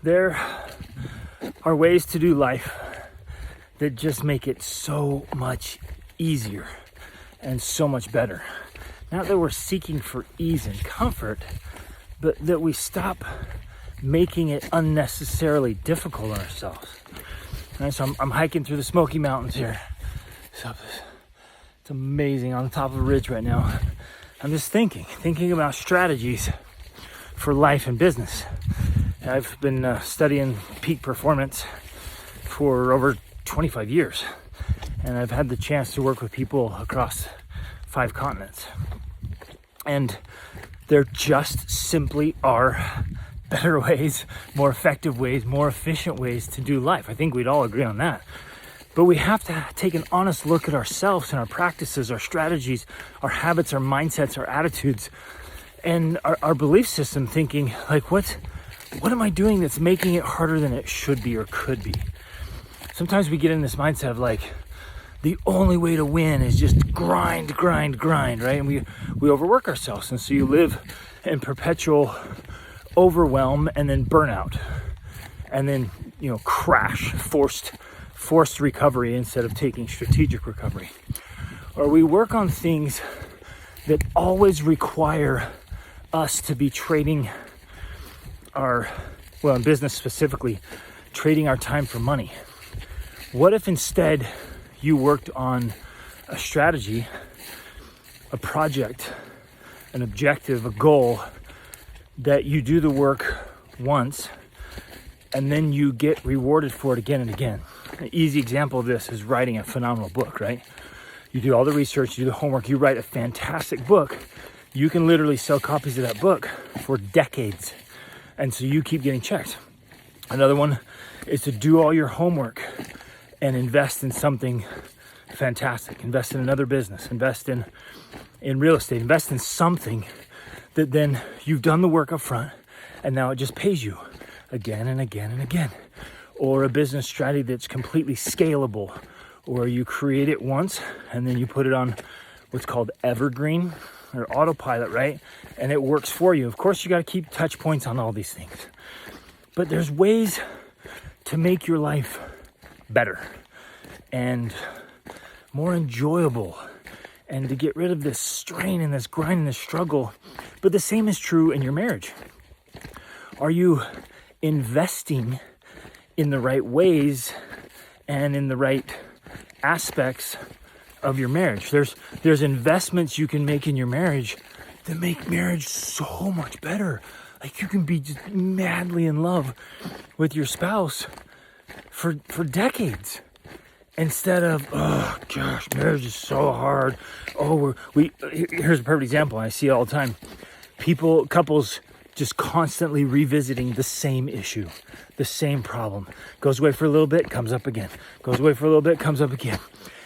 There are ways to do life that just make it so much easier and so much better. Not that we're seeking for ease and comfort, but that we stop making it unnecessarily difficult on ourselves. Right, so I'm hiking through the Smoky Mountains here. So it's amazing, on the top of a ridge right now. I'm just thinking about strategies for life and business. I've been studying peak performance for over 25 years, and I've had the chance to work with people across 5 continents. And there just simply are better ways, more effective ways, more efficient ways to do life. I think we'd all agree on that. But we have to take an honest look at ourselves and our practices, our strategies, our habits, our mindsets, our attitudes, and our belief system, thinking like, what am I doing that's making it harder than it should be or could be? Sometimes we get in this mindset of like, the only way to win is just grind, right? And we overwork ourselves. And so you live in perpetual overwhelm and then burnout. And then, crash, forced recovery instead of taking strategic recovery. Or we work on things that always require us to be trading in business specifically, trading our time for money. What if instead you worked on a strategy, a project, an objective, a goal that you do the work once and then you get rewarded for it again and again? An easy example of this is writing a phenomenal book, right? You do all the research, you do the homework, you write a fantastic book. You can literally sell copies of that book for decades. And so you keep getting checks. Another one is to do all your homework and invest in something fantastic. Invest in another business, invest in real estate, invest in something that then you've done the work up front and now it just pays you again and again and again. Or a business strategy that's completely scalable, or you create it once and then you put it on what's called evergreen or autopilot, right? And it works for you. Of course, you got to keep touch points on all these things, but there's ways to make your life better and more enjoyable and to get rid of this strain and this grind and this struggle. But the same is true in your marriage. Are you investing in the right ways and in the right aspects of your marriage? There's investments you can make in your marriage that make marriage so much better. Like you can be just madly in love with your spouse for decades, instead of, oh gosh, marriage is so hard. Here's a perfect example. I see it all the time. Couples just constantly revisiting the same issue, the same problem. Goes away for a little bit, comes up again. Goes away for a little bit, comes up again.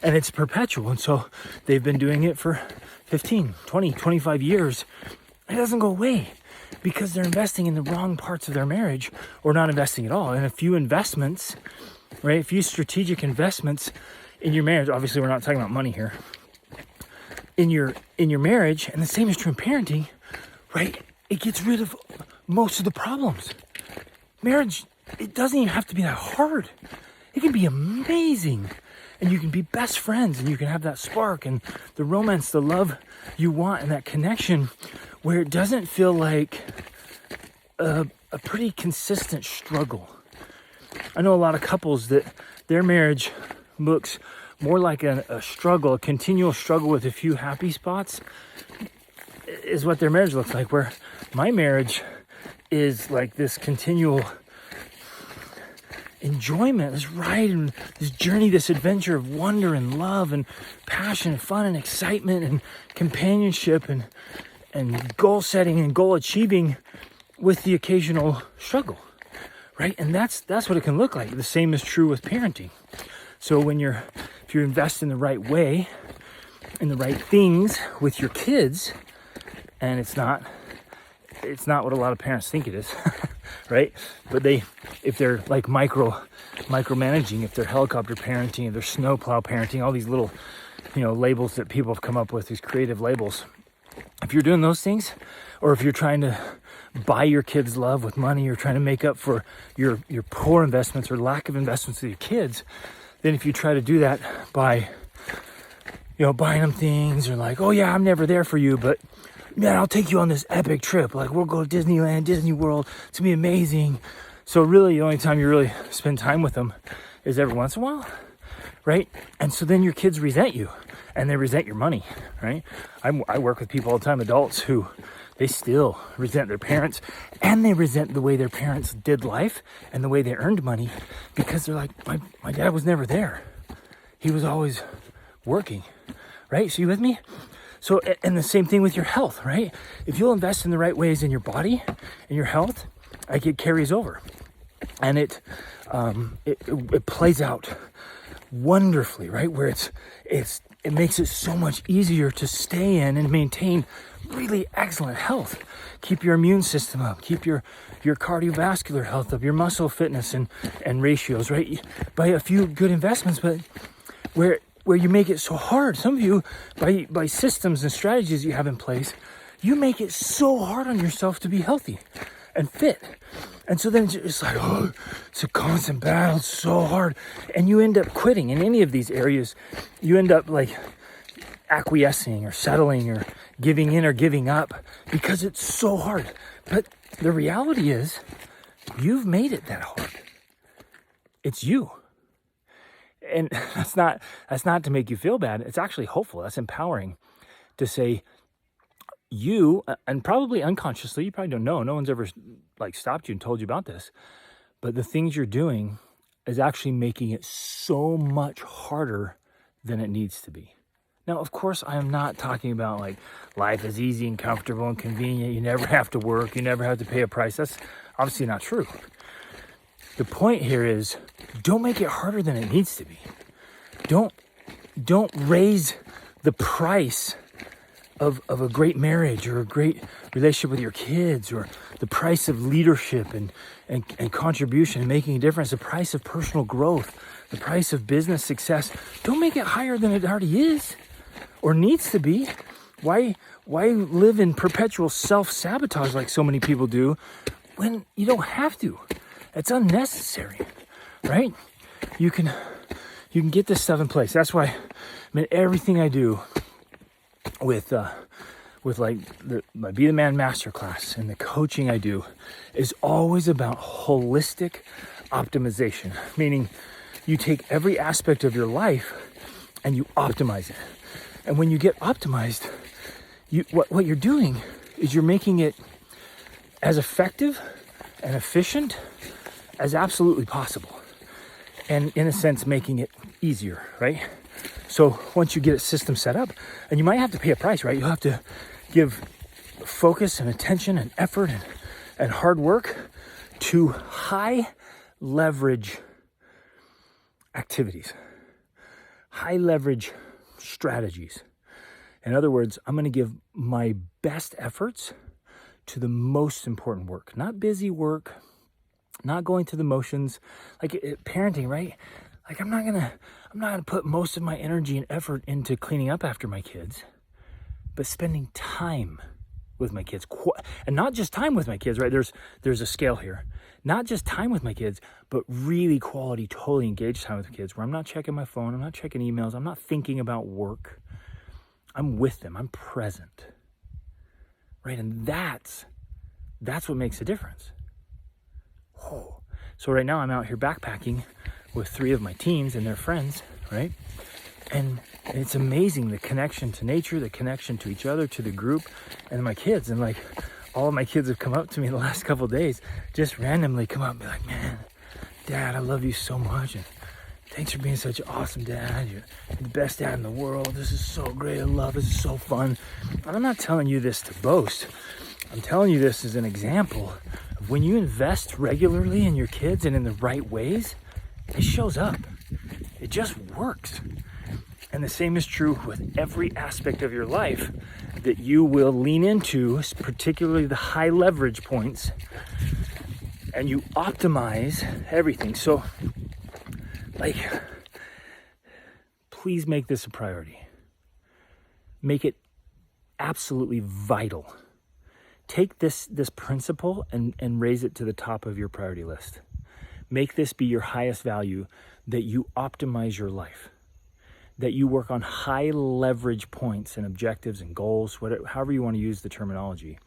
And it's perpetual. And so they've been doing it for 15, 20, 25 years. It doesn't go away because they're investing in the wrong parts of their marriage, or not investing at all. And a few investments, right? A few strategic investments in your marriage. Obviously, we're not talking about money here. In your marriage, and the same is true in parenting, right? It gets rid of most of the problems. Marriage, it doesn't even have to be that hard. It can be amazing. And you can be best friends, and you can have that spark and the romance, the love you want, and that connection where it doesn't feel like a pretty consistent struggle. I know a lot of couples that their marriage looks more like a struggle, a continual struggle with a few happy spots is what their marriage looks like, where my marriage is like this continual enjoyment, this ride and this journey, this adventure of wonder and love and passion and fun and excitement and companionship and goal setting and goal achieving with the occasional struggle, right? And that's what it can look like. The same is true with parenting. So if you invest in the right way, in the right things with your kids, and it's not what a lot of parents think it is, right? But if they're like micromanaging, if they're helicopter parenting, if they're snowplow parenting, all these little, labels that people have come up with, these creative labels. If you're doing those things, or if you're trying to buy your kids love with money, or trying to make up for your poor investments or lack of investments with your kids, than if you try to do that by, buying them things, or like, oh yeah, I'm never there for you, but man, I'll take you on this epic trip. Like, we'll go to Disneyland, Disney World. It's gonna be amazing. So really, the only time you really spend time with them is every once in a while, right? And so then your kids resent you, and they resent your money, right? I work with people all the time, adults, who they still resent their parents, and they resent the way their parents did life and the way they earned money, because they're like, my dad was never there. He was always working, right? So you with me? So, and the same thing with your health, right? If you'll invest in the right ways in your body and your health, like, it carries over, and it plays out wonderfully, right? Where it makes it so much easier to stay in and maintain really excellent health. Keep your immune system up, keep your cardiovascular health up, your muscle fitness and ratios, right? By a few good investments, but where you make it so hard. Some of you, by systems and strategies you have in place, you make it so hard on yourself to be healthy and fit. And so then it's like, oh, it's a constant battle, it's so hard. And you end up quitting in any of these areas. You end up like acquiescing or settling or giving in or giving up because it's so hard. But the reality is, you've made it that hard. It's you. And that's not to make you feel bad. It's actually hopeful. That's empowering to say, you, and probably unconsciously, you probably don't know. No one's ever like stopped you and told you about this. But the things you're doing is actually making it so much harder than it needs to be. Now, of course, I am not talking about like life is easy and comfortable and convenient. You never have to work. You never have to pay a price. That's obviously not true. The point here is, don't make it harder than it needs to be. Don't raise the price of a great marriage or a great relationship with your kids, or the price of leadership and contribution and making a difference, the price of personal growth, the price of business success. Don't make it higher than it already is or needs to be. Why live in perpetual self-sabotage like so many people do when you don't have to? It's unnecessary, right? You can get this stuff in place. That's why, everything I do with like my Be the Man Masterclass and the coaching I do is always about holistic optimization, meaning you take every aspect of your life and you optimize it. And when you get optimized, what you're doing is you're making it as effective and efficient as absolutely possible. And in a sense, making it easier, right? So once you get a system set up, and you might have to pay a price, right? You'll have to give focus and attention and effort and hard work to high leverage activities, high leverage strategies. In other words, I'm going to give my best efforts to the most important work, not busy work, not going through the motions, like parenting, right? Like I'm not gonna put most of my energy and effort into cleaning up after my kids, but spending time with my kids, and not just time with my kids, right? There's a scale here. Not just time with my kids, but really quality, totally engaged time with the kids, where I'm not checking my phone, I'm not checking emails, I'm not thinking about work. I'm with them, I'm present, right? And that's what makes a difference. Oh, so right now I'm out here backpacking with 3 of my teams and their friends, right? And it's amazing, the connection to nature, the connection to each other, to the group, and my kids. And like, all of my kids have come up to me the last couple of days, just randomly come up and be like, man, Dad, I love you so much. And thanks for being such an awesome dad. You're the best dad in the world. This is so great. I love it. This is so fun. And I'm not telling you this to boast. I'm telling you this as an example of when you invest regularly in your kids and in the right ways, it shows up. It just works. And the same is true with every aspect of your life that you will lean into, particularly the high leverage points, and you optimize everything. So, like, please make this a priority. Make it absolutely vital take this principle and raise it to the top of your priority list. Make this be your highest value, that you optimize your life, that you work on high leverage points and objectives and goals, whatever, however you want to use the terminology.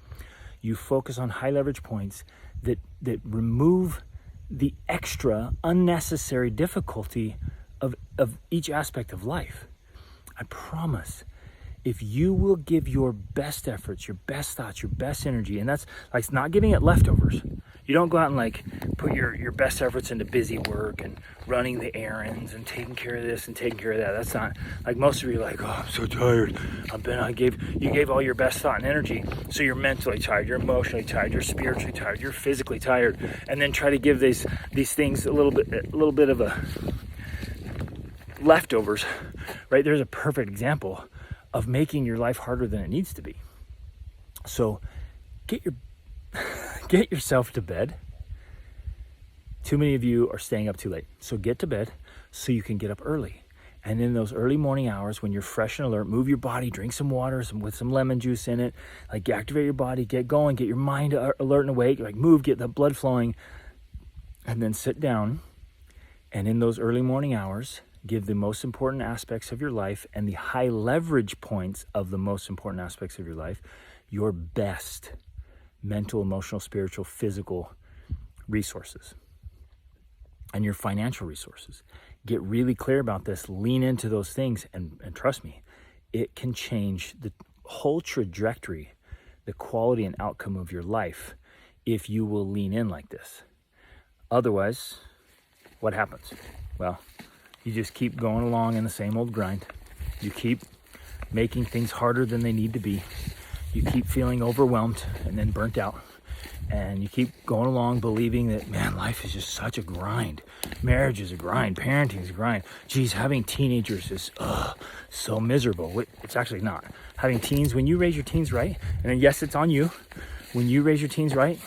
You focus on high leverage points that remove the extra unnecessary difficulty of each aspect of life. I promise, if you will give your best efforts, your best thoughts, your best energy, and that's like not giving it leftovers. You don't go out and like put your best efforts into busy work and running the errands and taking care of this and taking care of that. That's not, like most of you are like, oh, I'm so tired. You gave all your best thought and energy. So you're mentally tired, you're emotionally tired, you're spiritually tired, you're physically tired. And then try to give these things a little bit of a leftovers, right? There's a perfect example of making your life harder than it needs to be. So get yourself to bed. Too many of you are staying up too late. So get to bed so you can get up early. And in those early morning hours when you're fresh and alert, move your body, drink some water with some lemon juice in it, like activate your body, get going, get your mind alert and awake, like move, get the blood flowing, and then sit down. And in those early morning hours, give the most important aspects of your life and the high leverage points of the most important aspects of your life your best mental, emotional, spiritual, physical resources and your financial resources. Get really clear about this, lean into those things, and trust me, it can change the whole trajectory, the quality and outcome of your life if you will lean in like this. Otherwise, what happens? Well, you just keep going along in the same old grind. You keep making things harder than they need to be. You keep feeling overwhelmed and then burnt out. And you keep going along believing that, man, life is just such a grind. Marriage is a grind. Parenting is a grind. Geez, having teenagers is so miserable. It's actually not. Having teens, when you raise your teens right, and then yes, it's on you. When you raise your teens right,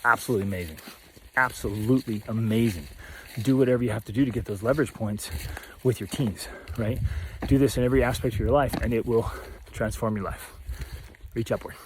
absolutely amazing. Absolutely amazing. Do whatever you have to do to get those leverage points with your teens, right? Do this in every aspect of your life and it will transform your life. Reach upward.